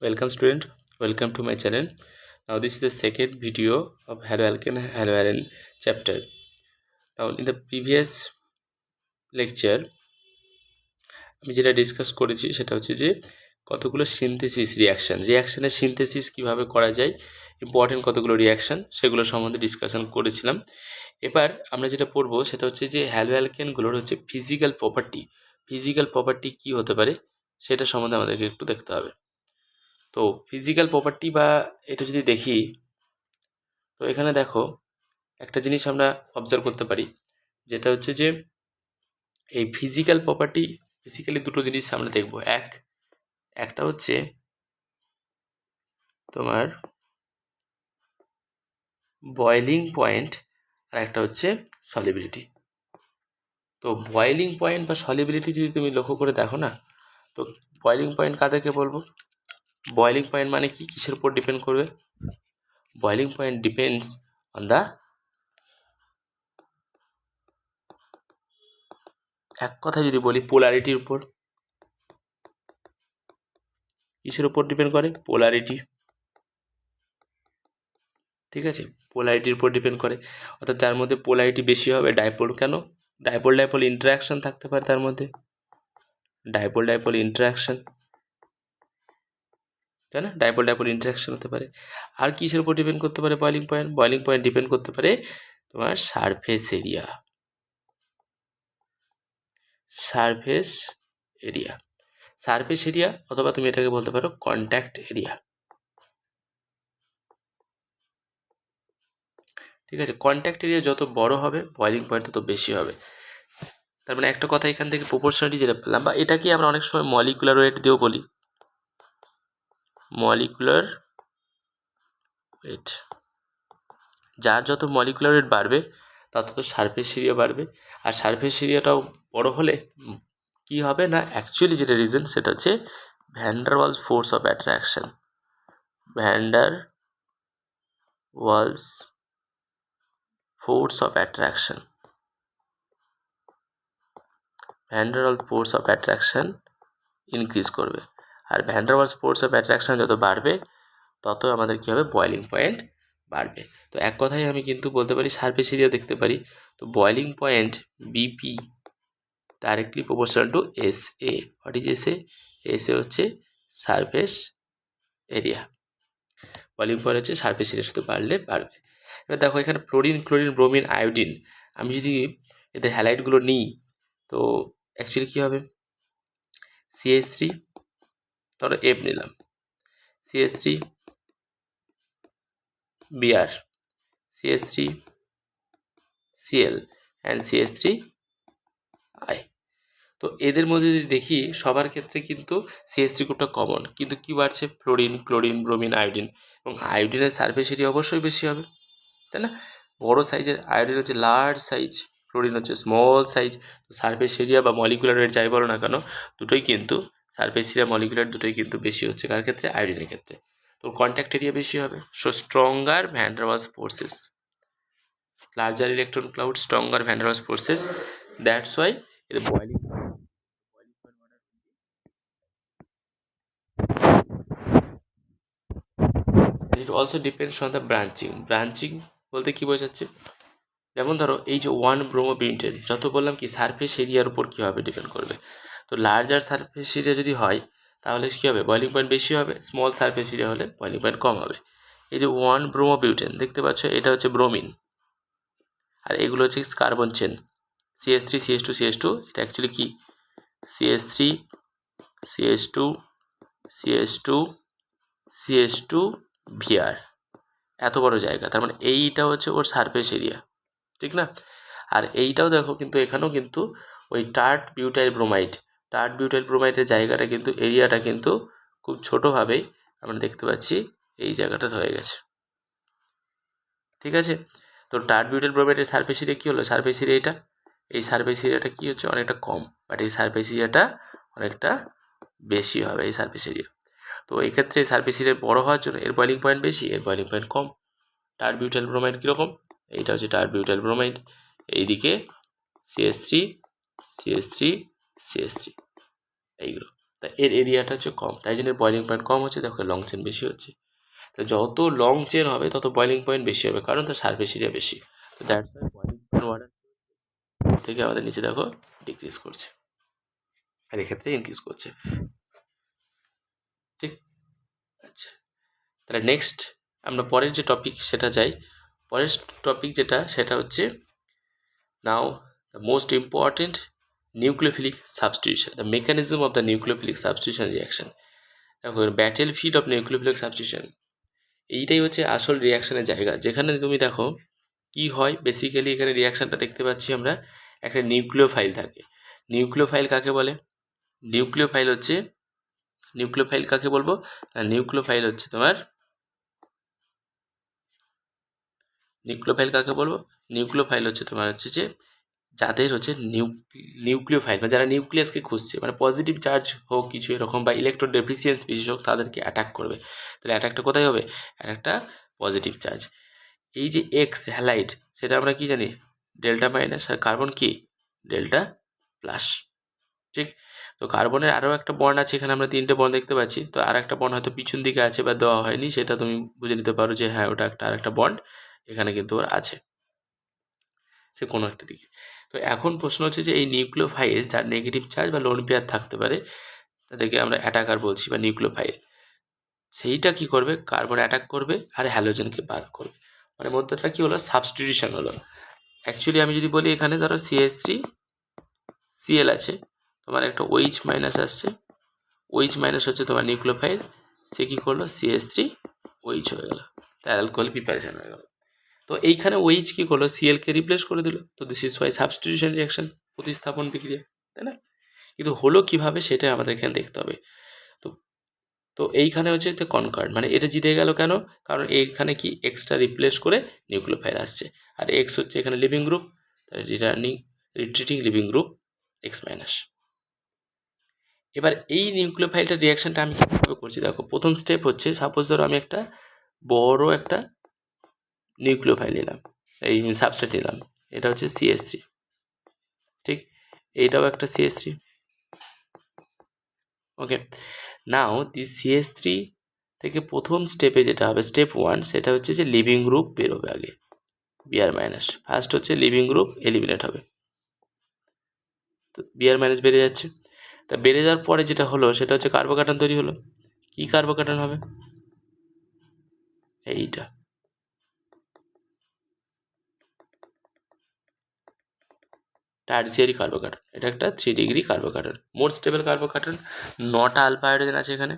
Welcome student, welcome to my channel. Now this is the second video of haloalkane haloarine chapter. Now in the previous lecture আমি যেটা discuss করেছি সেটা হচ্ছে যে কতগুলো synthesis রিয়াকশনের synthesis কিভাবে করা যায়, ইম্পর্টেন্ট কতগুলো রিয়াকশন সেগুলো সম্বন্ধে ডিসকাশন করেছিলাম। এবার আমরা যেটা পড়বো সেটা হচ্ছে যে হ্যালোঅ্যালকেনগুলোর হচ্ছে ফিজিক্যাল প্রপার্টি কি হতে পারে সেটা সম্বন্ধে আমাদেরকে একটু দেখতে হবে। তো ফিজিক্যাল প্রপার্টি বা এটা যদি দেখি, তো এখানে দেখো একটা জিনিস আমরা অবজার্ভ করতে পারি, যেটা হচ্ছে যে এই ফিজিক্যাল প্রপার্টি বেসিক্যালি দুটো জিনিস আমরা দেখব। একটা হচ্ছে তোমার বয়েলিং পয়েন্ট আর একটা হচ্ছে সলিবিলিটি। তো বয়েলিং পয়েন্ট বা সলিবিলিটি যদি তুমি লক্ষ্য করে দেখো না, তো বয়েলিং পয়েন্ট কাদেরকে বলবো? বয়েলিং পয়েন্ট মানে কি, কিসের উপর ডিপেন্ড করবে? Boiling point depends on the, এক কথা যদি বলি, পোলারিটির উপর। কিসের উপর ডিপেন্ড করে? পোলারিটি। ঠিক আছে, পোলারিটির উপর ডিপেন্ড করে, অর্থাৎ যার মধ্যে পোলারিটি বেশি হবে ডাইপোল। কেন? ডাইপোল ইন্টারাকশন থাকতে পারে তার মধ্যে, ডাইপোল ইন্টারাকশন, তাই না? ডাইপোল ইন্টারাকশন হতে পারে। আর কিসের উপর ডিপেন্ড করতে পারে বয়েলিং পয়েন্ট ডিপেন্ড করতে পারে তোমার সারফেস এরিয়া অথবা তুমি এটাকে বলতে পারো কন্ট্যাক্ট এরিয়া। ঠিক আছে, কন্ট্যাক্ট এরিয়া যত বড় হবে বয়েলিং পয়েন্ট তত বেশি হবে। তার মানে একটা কথা এখান থেকে প্রপোর্শনালিটি যেটা পেলাম, বা এটাকে আমরা অনেক সময় মলিকুলার ওয়েট দিয়েও বলি, মলিকুলার ওয়েট। যার যত মলিকুলার ওয়েট বাড়বে তত সারফেস এরিয়া বাড়বে, আর সারফেস এরিয়াটাও বড় হলে কি হবে না, অ্যাকচুয়ালি যেটা রিজন সেটা হচ্ছে van der Waals force of attraction. Van der Waals force of attraction, van der Waals force of attraction increase করবে। আর van der Waals force of attraction যত বাড়বে তত আমাদের কী হবে, বয়েলিং পয়েন্ট বাড়বে। তো এক কথায় আমি কিন্তু বলতে পারি সারফেস এরিয়া দেখতে পারি। তো boiling point BP directly proportional to S A. What is S A হচ্ছে সারফেস এরিয়া। বয়েলিং পয়েন্ট হচ্ছে সারফেস এরিয়া, শুধু বাড়লে বাড়বে। এবার দেখো এখানে ফ্লোরিন, ক্লোরিন, ব্রোমিন, আয়োডিন, আমি যদি এদের হ্যালাইডগুলো নিই তো অ্যাকচুয়ালি কী হবে, CH3, ধরো এফ নিলাম, CH3 Br, CH3 Cl and CH3 I। তো এদের মধ্যে যদি দেখি সবার ক্ষেত্রে কিন্তু CH3 গ্রুপটা কমন, কিন্তু কি বাড়ছে? Fluorine, chlorine, bromine, iodine. এবং আয়োডিনের সারফেস এরিয়া অবশ্যই বেশি হবে, তাই না? বড় সাইজের আয়োডিন হচ্ছে লার্জ সাইজ, ফ্লোরিন হচ্ছে স্মল সাইজ। তো সারফেস এরিয়া বা মলিকুলার ওয়েট যাই বলো না কেন, দুটোই কিন্তু সারফেস এরিয়া মলিকুলার দুটোই কিন্তু বেশি হচ্ছে কার ক্ষেত্রে? আয়োডিনের ক্ষেত্রে। তো কন্ট্যাক্ট এরিয়া বেশি হবে, so stronger van der Waals forces, larger electron cloud, stronger van der Waals forces. That's why the boiling it also depends on the branching বলতে কি বোঝাচ্ছে? যেমন ধরো এই যে 1 ব্রোমো বিউটেন, যত বললাম কি সারফেস এরিয়ার উপর কী হবে, ডিপেন্ড করবে। তো লার্জার সারফেস এরিয়া যদি হয় তাহলে কী হবে, বয়েলিং পয়েন্ট বেশি হবে। স্মল সারফেস এরিয়া হলে বয়েলিং পয়েন্ট কম হবে। এই যে 1 ব্রোমো বিউটেন দেখতে পাচ্ছ, এটা হচ্ছে ব্রোমিন, আর এগুলো হচ্ছে carbon chain, CH3 CH2 CH2। এটা অ্যাকচুয়ালি কি, CH3 CH2 CH2 CH2 Br, এত বড় জায়গা, তার মানে এইটা হচ্ছে ওর সারফেস এরিয়া, ঠিক না? আর এইটাও দেখো কিন্তু এখানেও কিন্তু ওই টার্ট বিউটাইল ব্রোমাইডের জায়গাটা কিন্তু, এরিয়াটা কিন্তু খুব ছোটোভাবেই আমরা দেখতে পাচ্ছি এই জায়গাটা হয়ে গেছে, ঠিক আছে? তো টার্ট বিউটাইল ব্রোমাইডের সারফেস এরিয়া কী হলো, সারফেস এরিয়াটা, এই সারফেস এরিয়াটা কী হচ্ছে, অনেকটা কম, বাট এই সারফেস এরিয়াটা অনেকটা বেশি হবে, এই সারফেস এরিয়া। তো এক্ষেত্রে সারফেস এরিয়া বড় হওয়ার জন্য এর বয়েলিং পয়েন্ট বেশি, এর বয়েলিং পয়েন্ট কম। টার্ট বিউটাইল ব্রোমাইড কীরকম, এইটা হচ্ছে টার্ট বিউটাইল ব্রোমাইড, এইদিকে CH3 CH3 CH3 এইগুলো, তা এর এরিয়াটা হচ্ছে কম, তাই জন্য বয়লিং পয়েন্ট কম হচ্ছে, দেখো লং চেন বেশি হচ্ছে। তো যত লং চেন হবে তত বয়লিং পয়েন্ট বেশি হবে, কারণ তার সারফেস এরিয়া বেশি। তো that's why boiling point water থেকে আমাদের নিচে দেখো ডিক্রিজ করছে, আর এক্ষেত্রে ইনক্রিজ করছে। ঠিক আচ্ছা, তাহলে নেক্সট আমরা পরের যে টপিক সেটা যাই। পরের টপিক যেটা সেটা হচ্ছে now the most important nucleophilic substitution, the mechanism of the nucleophilic substitution reaction. দেখো battle field of nucleophilic substitution, এইটাই হচ্ছে আসল রিয়াকশনের জায়গা, যেখানে তুমি দেখো কি হয় বেসিক্যালি এখানে রিয়াকশনটা দেখতে পাচ্ছি আমরা, একটা নিউক্লিওফাইল থাকে। নিউক্লিওফাইল কাকে বলে? নিউক্লিওফাইল হচ্ছে, নিউক্লিওফাইল কাকে বলবো না, নিউক্লিওফাইল হচ্ছে তোমার, নিউক্লিওফাইল কাকে বলবো, নিউক্লিওফাইল হচ্ছে তোমার হচ্ছে যে যাদের হচ্ছে নিউক্লিওফাইল মানে যারা নিউক্লিয়াসকে খুঁজছে, মানে পজিটিভ চার্জ হোক কিছু এরকম বা ইলেকট্রন ডেফিসিয়েন্স স্পিসিস হোক, তাদেরকে অ্যাটাক করবে। তাহলে অ্যাটাকটা কোথায় হবে? অ্যাটাকটা পজিটিভ চার্জ। এই যে এক্স হ্যালাইড, সেটা আমরা কি জানি? ডেল্টা মাইনাস, আর কার্বন কি? Delta plus. ঠিক, তো কার্বনের আরও একটা বন্ড আছে, এখানে আমরা 3টে বন্ড দেখতে পাচ্ছি। তো আর একটা বন্ড হয়তো পিছন দিকে আছে বা দেওয়া হয়নি, সেটা তুমি বুঝে নিতে পারো যে হ্যাঁ ওটা একটা আর একটা বন্ড এখানে কিন্তু ওর আছে, সে কোনো একটা দিকে। তো এখন প্রশ্ন হচ্ছে যে এই নিউক্লিওফাইল যার নেগেটিভ চার্জ বা লোন পেয়ার থাকতে পারে, তাদেরকে আমরা অ্যাটাকার বলছি বা নিউক্লিওফাইল, সেইটা কি করবে? কার্বন অ্যাটাক করবে আর হ্যালোজেনকে বার করবে। মানে মধ্যটা কি হলো? সাবস্টিটিউশন হলো। অ্যাকচুয়ালি আমি যদি বলি এখানে ধরো CH3Cl আছে, তোমার একটা OH মাইনাস আসছে, OH মাইনাস হচ্ছে তোমার নিউক্লিওফাইল, সে কি করলো? CH3OH হয়ে গেল, অ্যালকোহল প্রিপারেশন হয়ে গেল। তো এইখানে OH কি করলো? Cl কে রিপ্লেস করে দিল। তো this is Y substitution reaction, প্রতিস্থাপন বিক্রিয়া, তাই না? কিন্তু হলো কিভাবে সেটা আমাদের এখানে দেখতে হবে। তো তো এইখানে হচ্ছে কনকার্ড, মানে এটা জিতে গেল কেন? কারণ এইখানে কি এক্সট্রা রিপ্লেস করে নিউক্লিওফাইল আসছে, আর এক্স হচ্ছে এখানে লিভিং গ্রুপ, তাহলে retreating living group x minus. এবার এই নিউক্লিওফাইলটার রিয়াকশনটা আমি কীভাবে করছি দেখো। প্রথম স্টেপ হচ্ছে, সাপোজ ধরো আমি একটা বড় একটা নিউক্লিওফাইল নিলাম, এই সাবস্ট্রেট নিলাম, এটা হচ্ছে CH3, ঠিক, এইটাও একটা CH3। Okay, now this CH3 থেকে প্রথম স্টেপে যেটা হবে, স্টেপ 1, সেটা হচ্ছে যে লিভিং গ্রুপ বেরোবে আগে, Br মাইনাস। ফার্স্ট হচ্ছে লিভিং গ্রুপ এলিমিনেট হবে, তো Br মাইনাস বেড়ে যাচ্ছে। তা বেড়ে যাওয়ার পরে যেটা হলো সেটা হচ্ছে কার্বোকার্বন তৈরি হলো। কি কার্বোকার্বন হবে? এইটা, টার্সিয়ারি কার্বোকার্বন, এটা একটা 3 degree carbocation, more stable carbocation. 9টা আলফা হাইড্রোজেন আছে এখানে,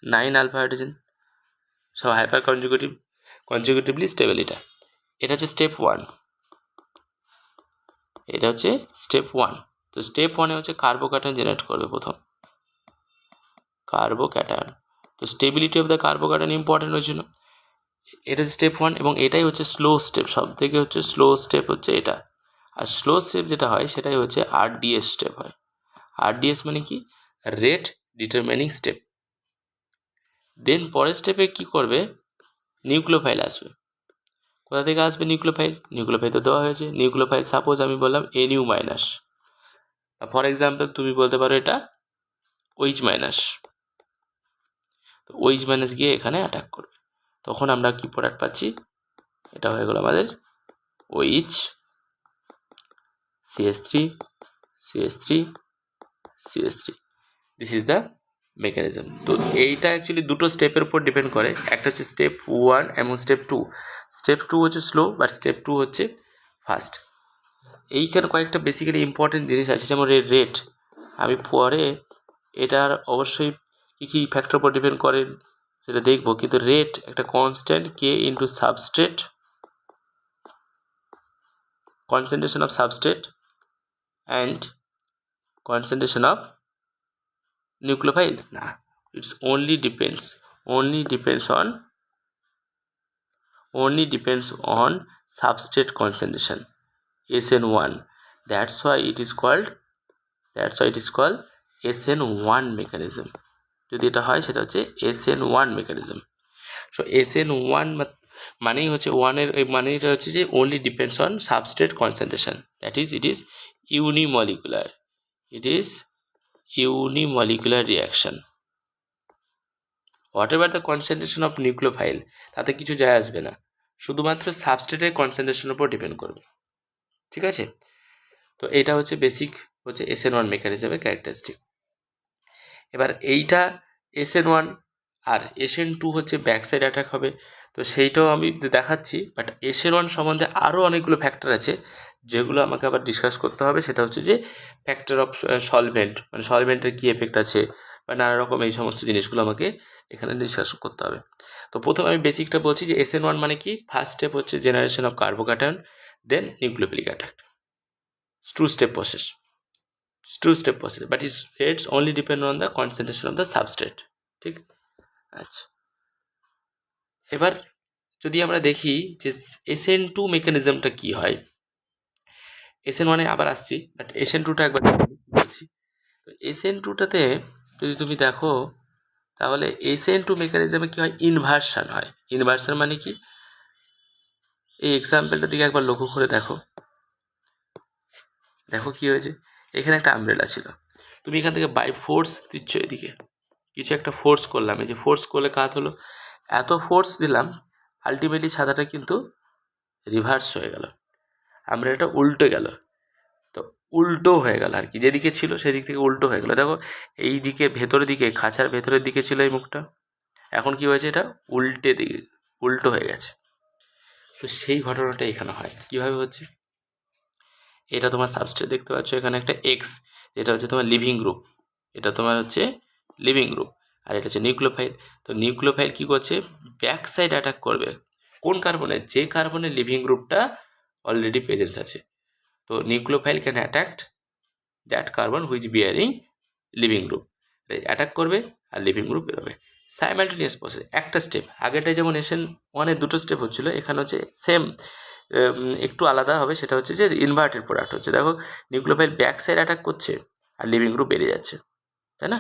9 আলফা হাইড্রোজেন, সব হাইপার কনজুগেটিভলি স্টেবল। এটা হচ্ছে স্টেপ 1, এটা হচ্ছে স্টেপ 1। তো স্টেপ 1-এ হচ্ছে কার্বোক্যাটায়ন জেনারেট করবে প্রথম, কার্বোক্যাটায়ন। তো stability of the carbocation important হয়েছিল, এটা স্টেপ 1, এবং এটাই হচ্ছে স্লো স্টেপ, সব থেকে হচ্ছে স্লো স্টেপ হচ্ছে এটা। আর স্লো স্টেপ যেটা হয় সেটাই হচ্ছে RDS স্টেপ হয়। RDS মানে কি? Rate determining step. দেন পরের স্টেপে কি করবে? নিউক্লিওফাইল আসবে। কোথা থেকে আসবে নিউক্লিওফাইল? নিউক্লিওফাইল তো দেওয়া হয়েছে, নিউক্লিওফাইল সাপোজ আমি বললাম NU মাইনাস, ফর এক্সাম্পল তুমি বলতে পারো এটা OH মাইনাস। তো OH মাইনাস গিয়ে এখানে অ্যাটাক করবে, তখন আমরা কি প্রোডাক্ট পাচ্ছি? এটা হয়ে গেল আমাদের OH, CH3, CH3, CH3। This is the mechanism. তো এইটা অ্যাকচুয়ালি দুটো স্টেপের উপর ডিপেন্ড করে, একটা হচ্ছে স্টেপ 1 এবং স্টেপ 2। স্টেপ 2 হচ্ছে স্লো, বাট স্টেপ 2 হচ্ছে ফাস্ট। এইখানে কয়েকটা বেসিক্যালি ইম্পর্টেন্ট জিনিস আছে, যেমন রেট। আমি পরে এটার অবশ্যই কী কী ফ্যাক্টর উপর ডিপেন্ড করে সেটা দেখবো, কিন্তু রেট একটা constant K into substrate, concentration of substrate and concentration of nucleophile. Nah, it's only depends on substrate concentration, SN1. That's why it is called SN1 mechanism. যদি এটা হয় সেটা হচ্ছে SN1 mechanism. So SN1 মানেই হচ্ছে 1-এর মানেটা হচ্ছে যে only depends on substrate concentration, that is it is unimolecular, it is unimolecular reaction, whatever the concentration of nucleophile, তাতে কিছু যায় আসবে না, শুধুমাত্র সাবস্ট্রেটের কনসেন্ট্রেশনের উপর ডিপেন্ড করবে। ঠিক আছে, তো এটা হচ্ছে বেসিক হচ্ছে SN1 মেকানিজমের ক্যারেক্টারিস্টিক। এবার এইটা SN1 আর SN2 হচ্ছে ব্যাক সাইড অ্যাটাক হবে, তো সেইটাও আমি দেখাচ্ছি। বাট SN1 সম্বন্ধে আরও অনেকগুলো ফ্যাক্টর আছে যেগুলো আমাকে আবার ডিসকাস করতে হবে। সেটা হচ্ছে যে ফ্যাক্টর অফ সলভেন্ট, মানে সলভেন্টের কী এফেক্ট আছে বা নানা রকম এই সমস্ত জিনিসগুলো আমাকে এখানে ডিসকাস করতে হবে। তো প্রথমে আমি বেসিকটা বলছি যে SN1 মানে কি। ফার্স্ট স্টেপ হচ্ছে generation of carbocation, then nucleophilic attack, two step process, but its rates only depend on the concentration of the substrate। ঠিক, আচ্ছা। এবার যদি আমরা দেখি যে SN2 মেকানিজমটা কি হয়, SN1 আবার আসছি, বাট SN2টা একবার বলছি। তো SN2টাতে যদি তুমি দেখো তাহলে SN2 মেকানিজমে কি হয়, ইনভার্সন হয়। ইনভার্সন মানে কি, এই এক্সাম্পলটার দিকে একবার লক্ষ্য করে দেখো, দেখো কি হয়েছে। এখানে একটা আমব্রেলা ছিল, তুমি এখান থেকে বাই ফোর্স দিচ্ছ এদিকে, কিছু একটা ফোর্স করলাম, এই যে ফোর্স করলে কাজ হলো, এত ফোর্স দিলাম, আলটিমেটলি ছাতাটা কিন্তু রিভার্স হয়ে গেল, আমরা এটা উল্টে গেল। তো উল্টো হয়ে গেল আর কি, যেদিকে ছিল সেদিক থেকে উল্টো হয়ে গেল। দেখো এই দিকে ভেতরের দিকে, খাঁচার ভেতরের দিকে ছিল এই মুখটা, এখন কি হয়েছে, এটা উল্টে দিকে, উল্টো হয়ে গেছে। তো সেই ঘটনাটা এখানে হয়, কিভাবে হচ্ছে, এটা তোমার সাবস্ট্রেট দেখতে পাচ্ছ, এখানে একটা এক্স, যেটা হচ্ছে তোমার লিভিং গ্রুপ, এটা তোমার হচ্ছে লিভিং গ্রুপ, আর এটা হচ্ছে নিউক্লিওফাইল। তো নিউক্লিওফাইল কি করছে, ব্যাক সাইড অ্যাটাক করবে কোন কার্বনে, যে কার্বনের লিভিং গ্রুপটা অলরেডি প্রেজেন্স আছে। তো nucleophile can attacked that carbon which bearing living group, attack করবে আর লিভিং গ্রুপ বেরোবে। সাইমালটেনিয়াস প্রসেস, একটা স্টেপ, আগেরটায় যেমন SN1 দুটো স্টেপ হচ্ছিল, এখানে হচ্ছে সেম, একটু আলাদা হবে। সেটা হচ্ছে যে ইনভার্টেড প্রোডাক্ট হচ্ছে, দেখো নিউক্লিওফাইল ব্যাক সাইড অ্যাটাক করছে আর লিভিং গ্রুপ বেরিয়ে যাচ্ছে, তাই না।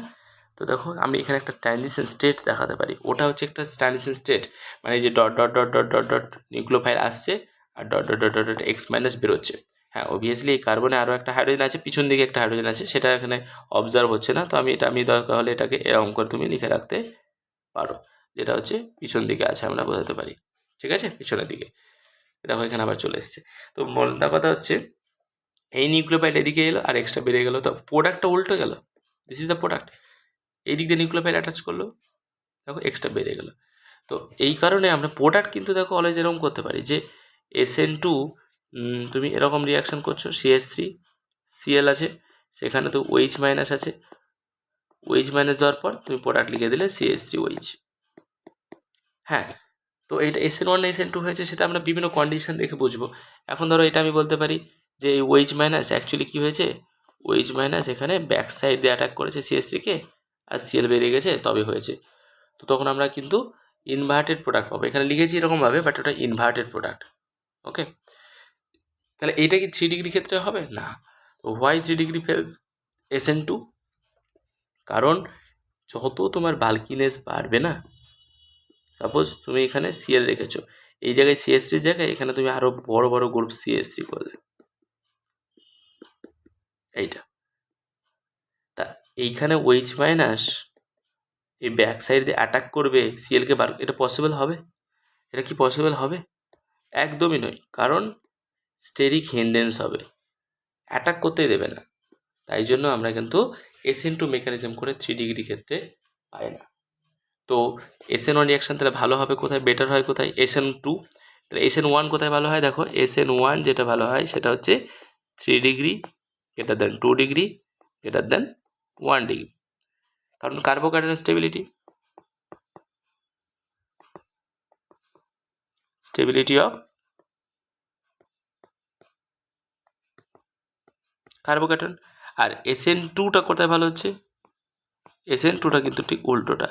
তো দেখো আমি এখানে একটা ট্রানজিশন স্টেট দেখাতে পারি, ওটা হচ্ছে একটা ট্রানজিশন স্টেট, মানে যে dot dot dot dot dot dot nucleophile আসছে আর dot dot dot dot dot X minus বেরোচ্ছে। হ্যাঁ, অবভিয়াসলি এই কার্বনে আরও একটা হাইড্রোজেন আছে, পিছন দিকে একটা হাইড্রোজেন আছে, সেটা এখানে অবজার্ভ হচ্ছে না। তো আমি দরকার হলে এটাকে এরকম করে তুমি লিখে রাখতে পারো, যেটা হচ্ছে পিছন দিকে আছে, আমরা বোঝাতে পারি। ঠিক আছে, পিছনের দিকে দেখো এখানে আবার চলে এসছে। তো মোদ্দা কথা হচ্ছে এই নিউক্লিওফাইল এদিকে এলো আর এক্সট্রা বেরিয়ে গেলো, তো প্রোডাক্টটা উল্টো গেল, দিস ইজ দ্য প্রোডাক্ট। এই দিক দিয়ে নিউক্লিওফাইল অ্যাটাচ করলো, দেখো এক্সট্রা বেড়ে গেল। তো এই কারণে আমরা প্রোডাক্ট কিন্তু দেখো অলওয়েজ এরকম করতে পারি যে SN2, তুমি এরকম রিয়াকশন করছো, CH3Cl আছে, সেখানে তো OH মাইনাস আছে, OH মাইনাস যাওয়ার পর তুমি প্রোডাক্ট লিখে দিলে CH3OH। হ্যাঁ, তো এটা SN1 না SN2 হয়েছে সেটা আমরা বিভিন্ন কন্ডিশন দেখে বুঝবো। এখন ধরো এটা আমি বলতে পারি যে এই OH মাইনাস অ্যাকচুয়ালি কী হয়েছে, OH মাইনাস এখানে ব্যাক সাইড দিয়ে অ্যাটাক করেছে CH3 কে, আর Cl বেরিয়ে গেছে, তবে হয়েছে। তো তখন আমরা কিন্তু ইনভার্টেড প্রোডাক্ট পাবো, এখানে লিখেছি এরকমভাবে, বাট ওটা ইনভার্টেড প্রোডাক্ট। ওকে, তাহলে এইটা কি 3 ডিগ্রি ক্ষেত্রে হবে না। হোয়াই 3 ডিগ্রি ফেলস SN2, কারণ যত তোমার বাল্কিনেস বাড়বে না, সাপোজ তুমি এখানে Cl রেখেছো, এই জায়গায় CH3 জায়গায় এখানে তুমি আরো বড় বড় গ্রুপ CH3 করলে, এইটা, তা এইখানে OH মাইনাস এই ব্যাক সাইড দিয়ে অ্যাটাক করবে Cl কে বার, এটা পসিবল হবে? এটা কি পসিবল হবে? একদমই নয়, কারণ স্টেরিক হিন্ডেন্স হবে, অ্যাটাক করতেই দেবে না। তাই জন্য আমরা কিন্তু SN2 মেকানিজম করে 3 ডিগ্রি ক্ষেত্রে পাই না। তো SN1 রিয়াকশন তাহলে ভালো হবে কোথায়, বেটার হয় কোথায়, SN2। তাহলে SN1 কোথায় ভালো হয়, দেখো SN1 যেটা ভালো হয় সেটা হচ্ছে 3 degree greater than 2 degree greater than 1 degree, কারণ কার্বোক্যাটায়ন স্টেবিলিটি অফ কার্বোক্যাটায়ন। আর SN2টা কোথায় ভালো হচ্ছে, SN2টা কিন্তু ঠিক উল্টোটা,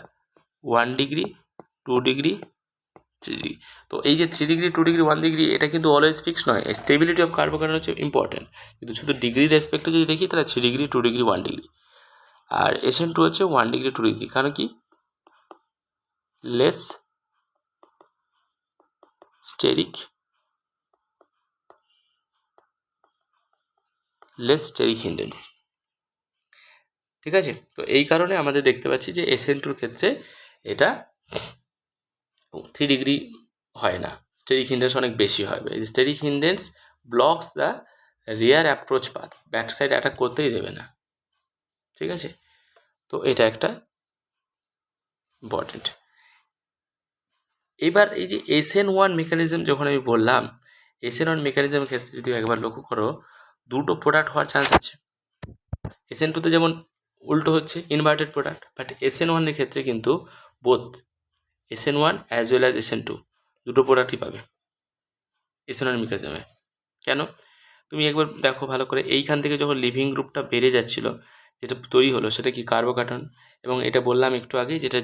1 ডিগ্রি 2 ডিগ্রি 3 ডিগ্রি। তো এই যে 3 ডিগ্রি 2 ডিগ্রি 1 ডিগ্রি এটা কিন্তু অলওয়েজ ফিক্স নয়, স্টেবিলিটি অফ কার্বোক্যাটায়ন হচ্ছে ইম্পর্টেন্ট, কিন্তু শুধু ডিগ্রির রেসপেক্টে যদি দেখি তাহলে 3 ডিগ্রি 2 ডিগ্রি 1 ডিগ্রি, আর SN2 হচ্ছে 1 ডিগ্রি 2 ডিগ্রি, কারণ কি লেস স্টেরিক হিন্ডেন্স। ঠিক আছে। তো এই কারণে আমাদের দেখতে পাচ্ছি যে SN2 ক্ষেত্রে এটা 3 ডিগ্রি হয় না, স্টেরিক হিন্ডেন্স অনেক বেশি হবে। Steric hindrance blocks the rear approach path, back side attack করতেই দেবে না। ঠিক আছে, তো এটা একটা ইম্পর্টেন্ট। এবার এই যে SN1 মেকানিজম যখন আমি বললাম, SN1 মেকানিজমের ক্ষেত্রে যদি একবার লক্ষ্য করো, দুটো প্রোডাক্ট হওয়ার চান্স আছে। SN2তে যেমন উল্টো হচ্ছে, ইনভার্টেড প্রোডাক্ট, বাট SN1 এর ক্ষেত্রে কিন্তু both SN1 as well as SN2 দুটো প্রোডাক্টই পাবে SN1 মেকানিজমে। কেন? তুমি একবার দেখো ভালো করে, এইখান থেকে যখন লিভিং গ্রুপটা বেড়ে যাচ্ছিল, যেটা তৈরি হলো সেটা কি কার্বোকার্বন, এবং এটা বললাম একটু আগে যেটা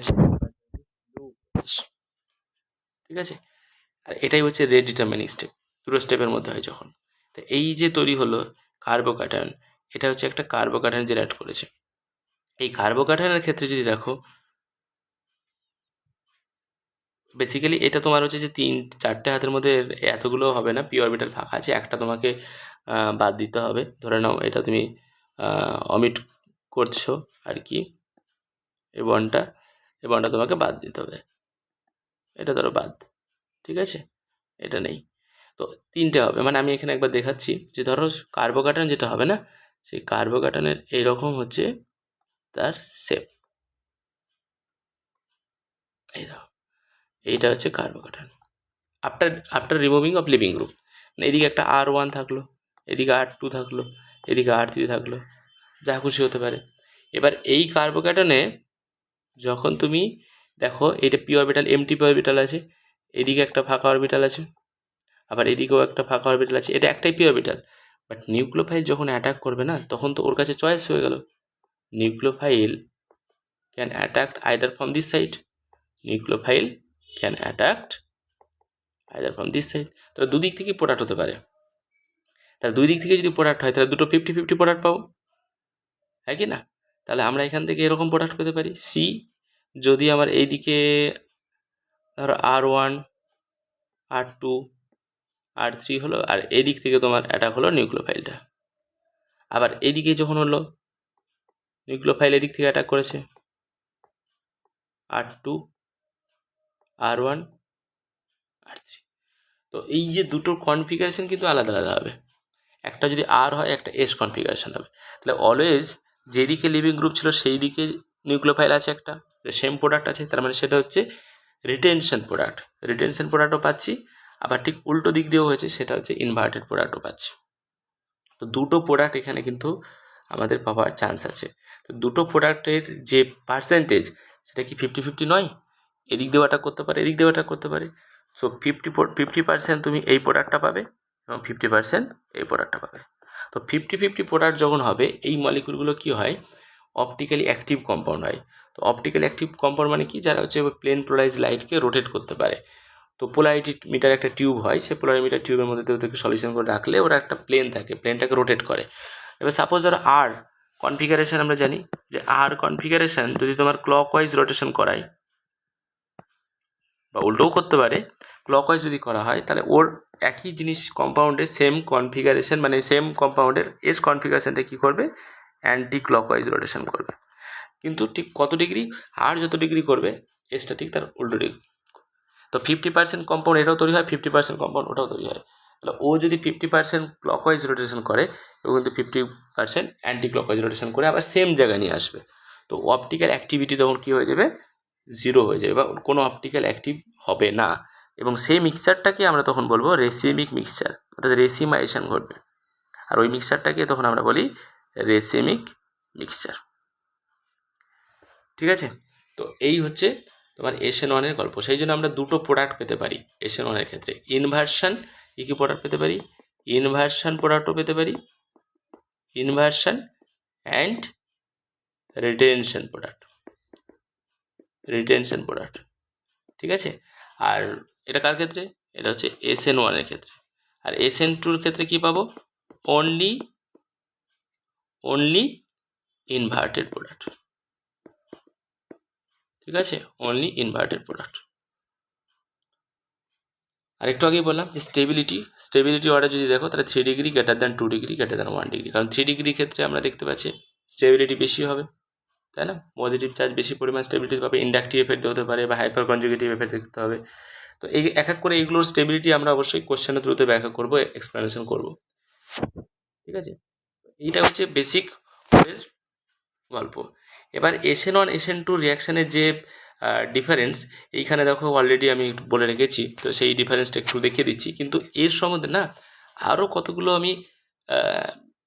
ঠিক আছে। আর এটাই হচ্ছে রেট ডিটারমিনিং স্টেপ, দুটো স্টেপের মধ্যে হয় যখন। তো এই যে তৈরি হলো কার্বোকার্বন, এটা হচ্ছে একটা কার্বোকার্বন জেনারেট করেছে। এই কার্বোকার্বনের ক্ষেত্রে যদি দেখো, বেসিক্যালি এটা তোমার হচ্ছে যে 3-4টে হাতের মধ্যে এতগুলো হবে না, পি অরবিটাল ফাঁকা আছে, একটা তোমাকে বাদ দিতে হবে। ধরে নাও এটা তুমি অমিট করছো আর কি, এই বনটা তোমাকে বাদ দিতে হবে, এটা ধরো বাদ, ঠিক আছে, এটা নেই। তো 3টে হবে, মানে আমি এখানে একবার দেখাচ্ছি যে ধরো কার্বোকার্বন যেটা হবে না, সেই কার্বোকার্বনের এইরকম হচ্ছে তার শেপ, এই দেখো, এইটা হচ্ছে carbocation after removing of leaving group. মানে এদিকে একটা R1 থাকলো, এদিকে R2 থাকলো, এদিকে R3 থাকলো, যা খুশি হতে পারে। এবার এই কার্বোকার্বনে যখন তুমি দেখো, এটা P orbital, empty P orbital আছে, এদিকে একটা ফাঁকা অরবিটাল আছে, আবার এদিকেও একটা ফাঁকা অরবিটাল আছে, এটা একটাই পি অরবিটাল। বাট নিউক্লিওফাইল যখন অ্যাটাক করবে না, তখন তো ওর কাছে চয়েস হয়ে গেল, nucleophile can attack either from this side, nucleophile can attack either from this side. তাহলে দুদিক থেকেই প্রোডাক্ট হতে পারে। তাহলে দুই দিক থেকে যদি প্রোডাক্ট হয়, তাহলে দুটো 50-50 প্রোডাক্ট পাবো, হ্যাঁ কি না? তাহলে আমরা এখান থেকে এরকম প্রোডাক্ট পেতে পারি সি, যদি আমার এইদিকে ধরো R1, R2, R3 হলো, আর এদিক থেকে তোমার অ্যাটাক হলো নিউক্লিওফাইলটা। আবার এদিকে যখন হলো নিউক্লিওফাইল এদিক থেকে অ্যাটাক করেছে, R2, R1, R3। তো এই যে দুটোর কনফিগারেশন কিন্তু আলাদা আলাদা হবে, একটা যদি আর হয়, একটা এস কনফিগারেশন হবে। তাহলে অলওয়েজ যেদিকে লিভিং গ্রুপ ছিল সেই দিকে নিউক্লিওফাইল আছে একটা, সেম প্রোডাক্ট আছে, তার মানে সেটা হচ্ছে রিটেনশন প্রোডাক্টও পাচ্ছি। আবার ঠিক উল্টো দিক দিয়েও হয়েছে, সেটা হচ্ছে ইনভার্টেড প্রোডাক্টও পাচ্ছি। তো দুটো প্রোডাক্ট এখানে কিন্তু আমাদের পাওয়ার চান্স আছে। তো দুটো প্রোডাক্টের যে পার্সেন্টেজ, সেটা কি 50-50 নয়? এদিক দিয়েও অ্যাটাক করতে পারে, এদিক দিয়েও অ্যাটাক করতে পারে। সো 50% তুমি এই প্রোডাক্টটা পাবে এবং 50% এই প্রোডাক্টটা পাবে। তো 50-50 প্রোডাক্ট যখন হবে, এই মলিকুলগুলো কি হয়, অপটিক্যালি অ্যাক্টিভ কম্পাউন্ড হয়। তো অপটিক্যালি অ্যাক্টিভ কম্পাউন্ড মানে কি, যারা হচ্ছে প্লেন পোলারাইজ লাইটকে রোটেট করতে পারে। তো পোলারিটি মিটার একটা টিউব হয়, সেই পোলারিটি মিটার টিউবের মধ্যে ওদেরকে সলিউশন করে রাখলে ওরা একটা প্লেন থাকে, প্লেনটাকে রোটেট করে। এবার সাপোজ ধরো আর কনফিগারেশন, আমরা জানি যে আর কনফিগারেশন যদি তোমার ক্লকওয়াইজ রোটেশন করায়, বা উল্টোও করতে পারে, ক্লকওয়াইজ যদি করা হয়, তাহলে ওর একই জিনিস কম্পাউন্ডের সেম কনফিগারেশন, মানে সেম কম্পাউন্ডের এস কনফিগারেশনটা কী করবে, অ্যান্টি ক্লকওয়াইজ রোটেশন করবে। কিন্তু ঠিক কত ডিগ্রি, আর যত ডিগ্রি করবে এসটা ঠিক তার উল্টো ডিগ্রি। তো 50% কম্পাউন্ড এটাও তৈরি হয়, 50% কম্পাউন্ড ওটাও তৈরি হয়। তাহলে ও যদি 50% ক্লকওয়াইজ রোটেশন করে, ও কিন্তু 50% অ্যান্টি ক্লকওয়াইজ রোটেশন করে আবার সেম জায়গায় নিয়ে আসবে। তো অপটিক্যাল অ্যাক্টিভিটি তখন কী হয়ে যাবে, জিরো হয়ে যাবে, বা কোনো অপটিক্যাল অ্যাক্টিভ হবে না। এবং সেই মিক্সচারটাকে আমরা তখন বলবো রেসিমিক মিক্সচার, অর্থাৎ রেসিমাইজেশন ঘটবে। আর ওই মিক্সচারটাকে তখন আমরা বলি রেসিমিক মিক্সচার। ঠিক আছে, তো এই হচ্ছে তোমার SN1 এর গল্প। সেই জন্য আমরা দুটো প্রোডাক্ট পেতে পারি SN1 এর ক্ষেত্রে, ইনভার্সন, কী প্রোডাক্ট পেতে পারি, ইনভার্সন প্রোডাক্টও পেতে পারি, ইনভার্সন অ্যান্ড রিটেনশন প্রোডাক্ট, ঠিক আছে। আর এটা কার ক্ষেত্রে, এটা হচ্ছে SN1 এর ক্ষেত্রে। আর SN2 এর ক্ষেত্রে কি পাবো, অনলি ইনভার্টেড প্রোডাক্ট, ঠিক আছে, অনলি ইনভার্টেড প্রোডাক্ট। আর একটু আগেই বললাম যে স্টেবিলিটি অর্ডার যদি দেখো, তাহলে 3 degree greater than 2 degree greater than 1 degree, কারণ 3 ডিগ্রি ক্ষেত্রে আমরা দেখতে পাচ্ছি স্টেবিলিটি বেশি হবে, তাই না? পজিটিভ চার্জ বেশি পরিমাণ স্টেবিলিটি পাবে, ইন্ডাকটিভ এফেক্ট হতে পারে বা হাইপার কনজুগেটিভ এফেক্ট দেখতে হবে। তো এই এক এক করে এইগুলোর স্টেবিলিটি আমরা অবশ্যই কোশ্চেনের থ্রুতে ব্যাখ্যা করবো, এক্সপ্লেনেশন করবো। ঠিক আছে, এইটা হচ্ছে বেসিক গল্প। এবার SN1 SN2 রিয়াকশানের যে ডিফারেন্স, এইখানে দেখো অলরেডি আমি বলে রেখেছি, তো সেই ডিফারেন্সটা একটু দেখিয়ে দিচ্ছি। কিন্তু এর সম্বন্ধে না আরও কতগুলো আমি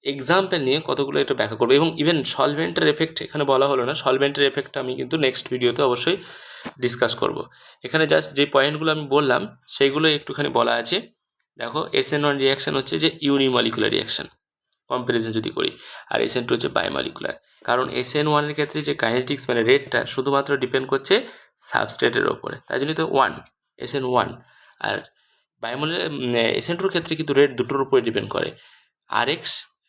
এক্সাম্পল নিয়ে কতগুলো এটা ব্যাখ্যা করবো, এবং ইভেন সলভেন্টের এফেক্ট এখানে বলা হলো না, সলভেন্টের এফেক্টটা আমি কিন্তু নেক্সট ভিডিওতে অবশ্যই ডিসকাস করব। এখানে জাস্ট যে পয়েন্টগুলো আমি বললাম সেইগুলো একটুখানি বলা আছে। দেখো SN1 রিয়াকশান হচ্ছে যে ইউনিমলিকুলার রিয়াকশান কম্পারিজন যদি করি, আর SN2 হচ্ছে বায়োমলিকুলার। কারণ SN1 এর ক্ষেত্রে যে কাইনেটিক্স মানে রেটটা শুধুমাত্র ডিপেন্ড করছে সাবস্ট্রেটের ওপরে, তাই জন্যই তো 1 SN1। আর SN2 এর ক্ষেত্রে কিন্তু রেট দুটোর উপরে ডিপেন্ড করে, RX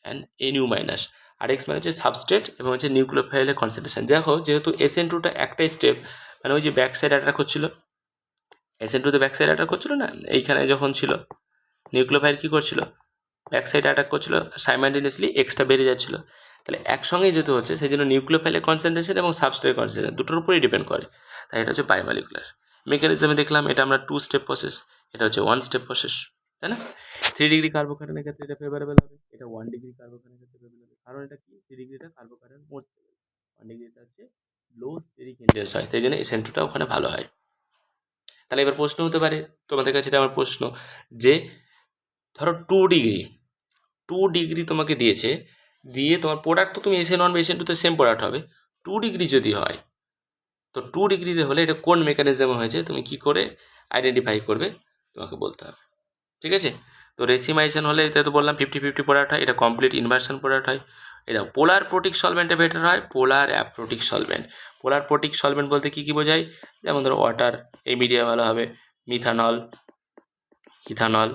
and NU minus. RX মানে হচ্ছে সাবস্ট্রেট এবং হচ্ছে নিউক্লিওফাইলের কনসেন্ট্রেশন। দেখো যেহেতু SN2টা একটাই স্টেপ, মানে ওই যে ব্যাক সাইড অ্যাটাক হচ্ছিল, SN2তে ব্যাক সাইড অ্যাটাক হচ্ছিল না, এইখানে যখন ছিল নিউক্লিওফাইল কী করছিল, ব্যাক সাইড অ্যাটাক করছিল, সাইমালটেনিয়াসলি এক্সটা বেড়ে যাচ্ছিল। তাহলে একসঙ্গেই যেহেতু হচ্ছে সেই জন্য নিউক্লিওফাইলের কনসেন্ট্রেশন এবং সাবস্ট্রেট কনসেন্ট্রেশন দুটোর উপরেই ডিপেন্ড করে, তাই এটা হচ্ছে বায়োমলিকুলার। মেকানিজমে দেখলাম এটা আমরা 2 স্টেপ প্রসেস, এটা হচ্ছে 1 স্টেপ প্রসেস, তাই না? 3 ডিগ্রি কার্বোকার্বনের ক্ষেত্রে এটা ফেভারেবল হবে, এটা 1 ডিগ্রি কার্বোকার্বনের ক্ষেত্রে ফেভারেবল হবে। কারণ এটা কি, 3 ডিগ্রিটা কার্বোকার্বন মোট, 1 ডিগ্রিটা হচ্ছে লো স্টেরিক ইন্টেন্স হয়, তাই জন্য SN2টা ওখানে ভালো হয়। তাহলে এবার প্রশ্ন হতে পারে তোমাদের কাছে, এটা আমার প্রশ্ন, যে ধরো 2 ডিগ্রি তোমাকে দিয়েছে, দিয়ে তোমার প্রোডাক্ট তো তুমি SN1 বা SN2 তে সেম প্রোডাক্ট হবে, 2 ডিগ্রি যদি হয়, তো 2 ডিগ্রিতে হলে এটা কোন মেকানিজমে হয়েছে তুমি কি করে আইডেন্টিফাই করবে তোমাকে বলতে হবে। ঠিক আছে, তো রেসিমাইশন হলে এটা তো বললাম 50-50 প্রোডাক্ট হয়, এটা কমপ্লিট ইনভার্সন প্রোডাক্ট হয়। এটা পোলার প্রোটিক সলভেন্টে বেটার হয়, পোলার অ্যাপ্রোটিক সলভেন্ট। পোলার প্রোটিক সলভেন্ট বলতে কী কী বোঝায়, যেমন ধরো ওয়াটার, এই মিডিয়া ভালো হবে, মিথানল, ইথানল,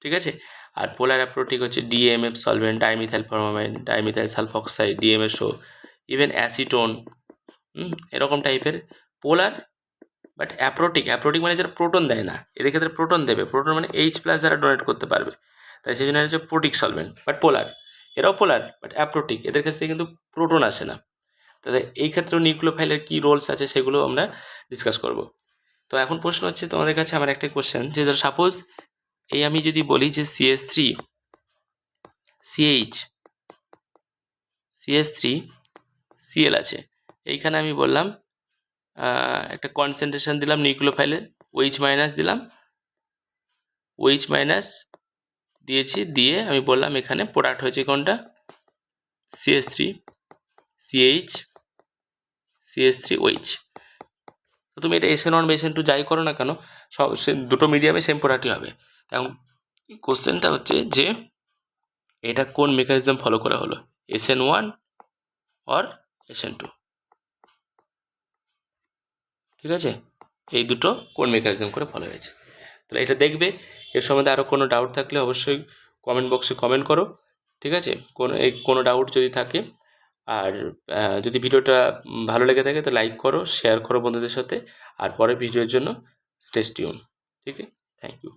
ঠিক আছে। আর পোলার অ্যাপ্রোটিক হচ্ছে DMF solvent, dimethyl formamide, dimethyl sulfoxide, DMSO, even acetone, এরকম টাইপের পোলার। বাট অ্যাপ্রোটিক মানে যারা প্রোটন দেয় না, এদের ক্ষেত্রে প্রোটন দেবে, প্রোটন মানে H+ যারা ডোনেট করতে পারবে, তাই সেই জন্য হচ্ছে প্রোটিক সলভেন্ট। বাট পোলার, এরাও পোলার বাট অ্যাপ্রোটিক, এদের কাছ থেকে কিন্তু প্রোটন আসে না। তাহলে এই ক্ষেত্রেও নিউক্লিওফাইলের কী রোলস আছে সেগুলো আমরা ডিসকাস করব। তো এখন প্রশ্ন হচ্ছে তোমাদের কাছে আমার একটা কোশ্চেন, যে ধর সাপোজ এই আমি যদি বলি যে CH3 CH CH3 Cl আছে, এইখানে আমি বললাম একটা কনসেন্ট্রেশন দিলাম নিউক্লিওফাইলে, OH- দিলাম, OH- দিয়েছি, দিয়ে আমি বললাম এখানে প্রোডাক্ট হয়েছে কোনটা, CH3 CH CH3OH। তো তুমি এটা SN1 বা SN2 যাই করো না কেন, সব দুটো মিডিয়ামে সেম প্রোডাক্টই হবে। এখন কোশ্চেনটা হচ্ছে যে এটা কোন মেকানিজম ফলো করা হলো, SN1 অর SN2, ঠিক আছে, এই দুটো কোন মেকানিজম করে ফলো হয়েছে। তাহলে এটা দেখবে। এর সম্বন্ধে আরও কোনো ডাউট থাকলে অবশ্যই কমেন্ট বক্সে কমেন্ট করো, ঠিক আছে, কোনো ডাউট যদি থাকে। আর যদি ভিডিওটা ভালো লেগে থাকে তো লাইক করো, শেয়ার করো বন্ধুদের সাথে, আর পরের ভিডিওর জন্য স্টে টিউন। ঠিক আছে, থ্যাংক ইউ।